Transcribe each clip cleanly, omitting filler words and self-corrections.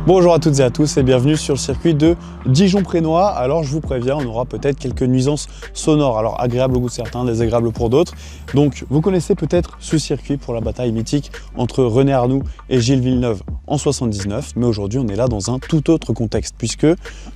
Bonjour à toutes et à tous et bienvenue sur le circuit de Dijon-Prenois. Alors je vous préviens, on aura peut-être quelques nuisances sonores, alors agréables au goût de certains, désagréables pour d'autres. Donc vous connaissez peut-être ce circuit pour la bataille mythique entre René Arnoux et Gilles Villeneuve en 79, mais aujourd'hui on est là dans un tout autre contexte puisque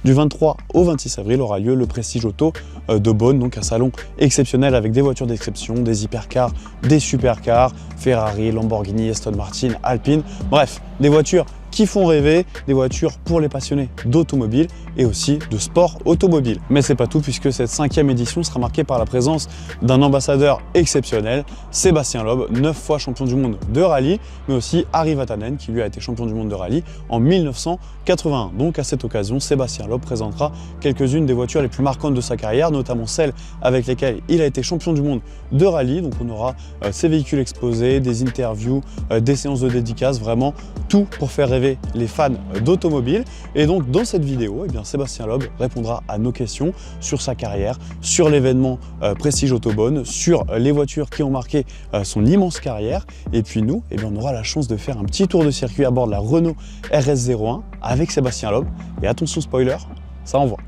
du 23 au 26 avril aura lieu le Prestige Auto de Beaune, donc un salon exceptionnel avec des voitures d'exception, des hypercars, des supercars, Ferrari, Lamborghini, Aston Martin, Alpine, bref, des voitures qui font rêver, des voitures pour les passionnés d'automobile et aussi de sport automobile. Mais c'est pas tout puisque cette 5e édition sera marquée par la présence d'un ambassadeur exceptionnel, Sébastien Loeb, 9 fois champion du monde de rallye, mais aussi Harry Vatanen qui lui a été champion du monde de rallye en 1981. Donc à cette occasion, Sébastien Loeb présentera quelques-unes des voitures les plus marquantes de sa carrière, notamment celles avec lesquelles il a été champion du monde de rallye. Donc on aura ses véhicules exposés, des interviews, des séances de dédicaces, vraiment tout pour faire rêver les fans d'automobile. Et donc dans cette vidéo, eh bien, Sébastien Loeb répondra à nos questions sur sa carrière, sur l'événement Prestige Auto Beaune, sur les voitures qui ont marqué son immense carrière. Et puis nous, eh bien, on aura la chance de faire un petit tour de circuit à bord de la Renault RS01 avec Sébastien Loeb. Et attention spoiler, ça envoie.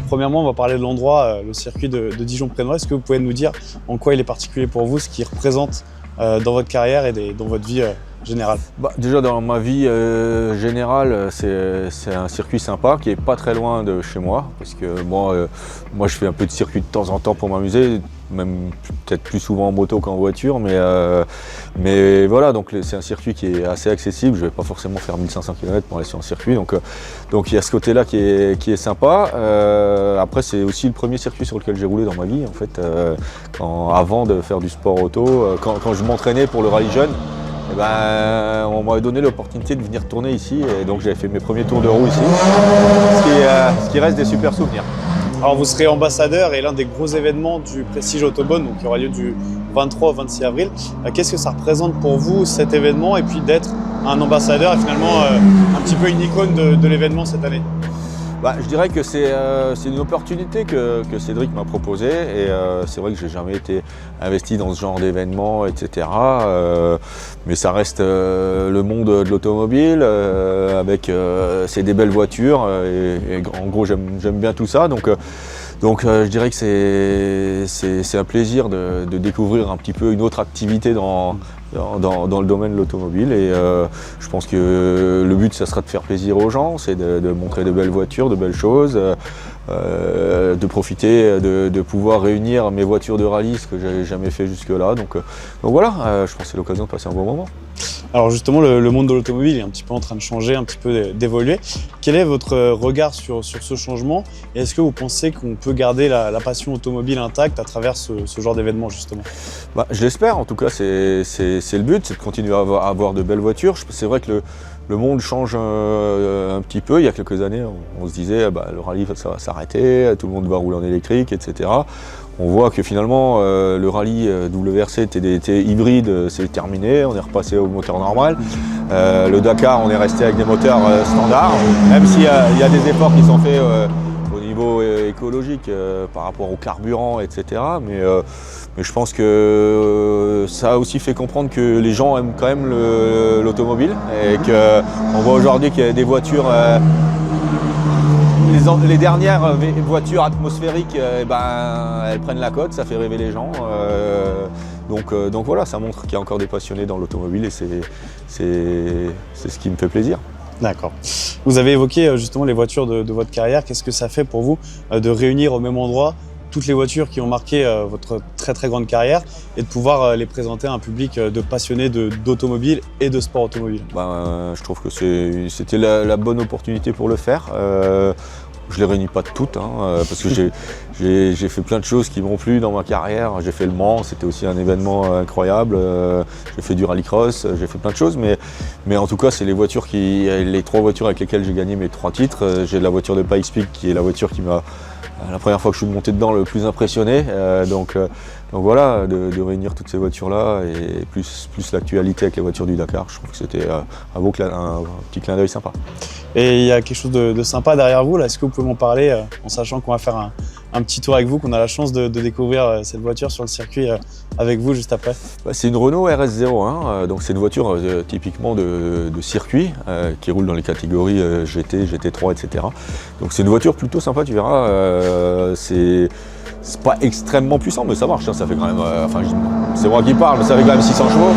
Premièrement, on va parler de l'endroit, le circuit de Dijon-Prenois. Est-ce que vous pouvez nous dire en quoi il est particulier pour vous, ce qu'il représente dans votre carrière et dans votre vie générale? Déjà dans ma vie générale, c'est un circuit sympa qui est pas très loin de chez moi parce que moi je fais un peu de circuit de temps en temps pour m'amuser, même peut-être plus souvent en moto qu'en voiture, mais voilà, donc c'est un circuit qui est assez accessible. Je vais pas forcément faire 1500 km pour aller sur un circuit, donc il y a ce côté-là qui est sympa. Après, c'est aussi le premier circuit sur lequel j'ai roulé dans ma vie en fait, avant de faire du sport auto, quand je m'entraînais pour le rallye jeune. Et ben, on m'avait donné l'opportunité de venir tourner ici et donc j'avais fait mes premiers tours de roue ici, ce qui reste des super souvenirs. Alors vous serez ambassadeur et l'un des gros événements du Prestige Auto Beaune, donc qui aura lieu du 23 au 26 avril. Qu'est-ce que ça représente pour vous cet événement et puis d'être un ambassadeur et finalement un petit peu une icône de l'événement cette année? Je dirais que c'est une opportunité que Cédric m'a proposée et c'est vrai que j'ai jamais été investi dans ce genre d'événement, etc. Mais ça reste le monde de l'automobile avec c'est des belles voitures et en gros j'aime bien tout ça. Donc je dirais que c'est un plaisir de découvrir un petit peu une autre activité dans le domaine de l'automobile et je pense que le but ça sera de faire plaisir aux gens, c'est de montrer de belles voitures, de belles choses, de profiter de pouvoir réunir mes voitures de rallye, ce que j'avais jamais fait jusque là, donc voilà, je pense que c'est l'occasion de passer un bon moment. Alors justement, le monde de l'automobile est un petit peu en train de changer, un petit peu d'évoluer. Quel est votre regard sur ce changement et est-ce que vous pensez qu'on peut garder la passion automobile intacte à travers ce genre d'événement justement? Je l'espère, en tout cas c'est le but, c'est de continuer à avoir de belles voitures. C'est vrai que le monde change un petit peu. Il y a quelques années, on se disait le rallye ça va s'arrêter, tout le monde va rouler en électrique, etc. On voit que finalement le rallye WRC TDT hybride c'est terminé, on est repassé au moteur normal. Le Dakar on est resté avec des moteurs standards, même s'il y a des efforts qui sont faits au niveau écologique par rapport au carburant, etc. Mais je pense que ça a aussi fait comprendre que les gens aiment quand même l'automobile et qu'on voit aujourd'hui qu'il y a des voitures, les dernières voitures atmosphériques, elles prennent la cote, ça fait rêver les gens. Donc voilà, ça montre qu'il y a encore des passionnés dans l'automobile et c'est ce qui me fait plaisir. D'accord. Vous avez évoqué justement les voitures de votre carrière. Qu'est-ce que ça fait pour vous de réunir au même endroit toutes les voitures qui ont marqué votre très grande carrière et de pouvoir les présenter à un public de passionnés d'automobile et de sport automobile? Je trouve que c'était la bonne opportunité pour le faire. Je ne les réunis pas toutes, parce que j'ai fait plein de choses qui m'ont plu dans ma carrière. J'ai fait le Mans, c'était aussi un événement incroyable. J'ai fait du rallycross, j'ai fait plein de choses. Mais en tout cas, c'est les 3 voitures avec lesquelles j'ai gagné mes 3 titres. J'ai la voiture de Pikes Peak qui est la voiture qui m'a, la première fois que je suis monté dedans, le plus impressionné. Donc voilà, de réunir toutes ces voitures-là et plus l'actualité avec les voitures du Dakar, je trouve que c'était un petit clin d'œil sympa. Et il y a quelque chose de sympa derrière vous là. Est-ce que vous pouvez m'en parler en sachant qu'on va faire un petit tour avec vous, qu'on a la chance de découvrir cette voiture sur le circuit avec vous juste après. C'est une Renault RS01, donc c'est une voiture typiquement de circuit qui roule dans les catégories GT, GT3, etc. Donc c'est une voiture plutôt sympa, tu verras. C'est pas extrêmement puissant, mais ça marche, hein, ça fait quand même, c'est moi qui parle, mais ça fait quand même 600 chevaux.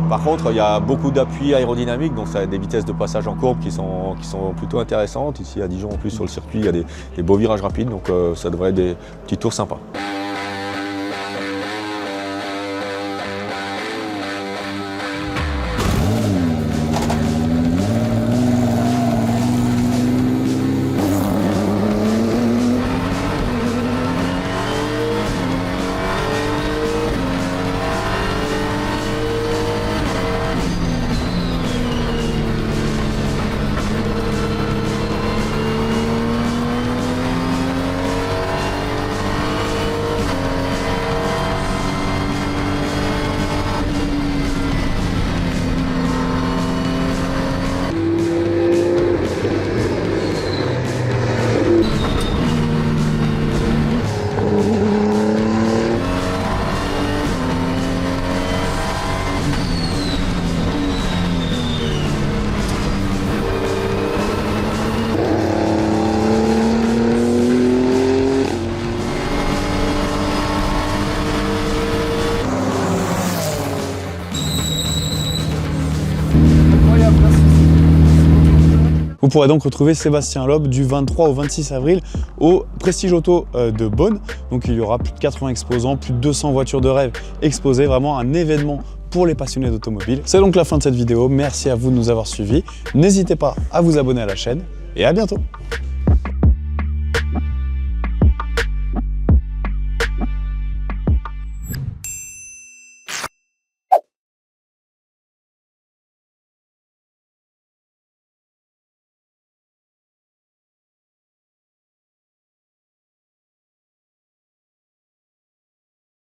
Par contre, il y a beaucoup d'appui aérodynamique, donc ça a des vitesses de passage en courbe qui sont plutôt intéressantes. Ici à Dijon, en plus sur le circuit, il y a des beaux virages rapides, donc ça devrait être des petits tours sympas. Vous pourrez donc retrouver Sébastien Loeb du 23 au 26 avril au Prestige Auto de Beaune. Donc il y aura plus de 80 exposants, plus de 200 voitures de rêve exposées, vraiment un événement pour les passionnés d'automobile. C'est donc la fin de cette vidéo, merci à vous de nous avoir suivis. N'hésitez pas à vous abonner à la chaîne et à bientôt.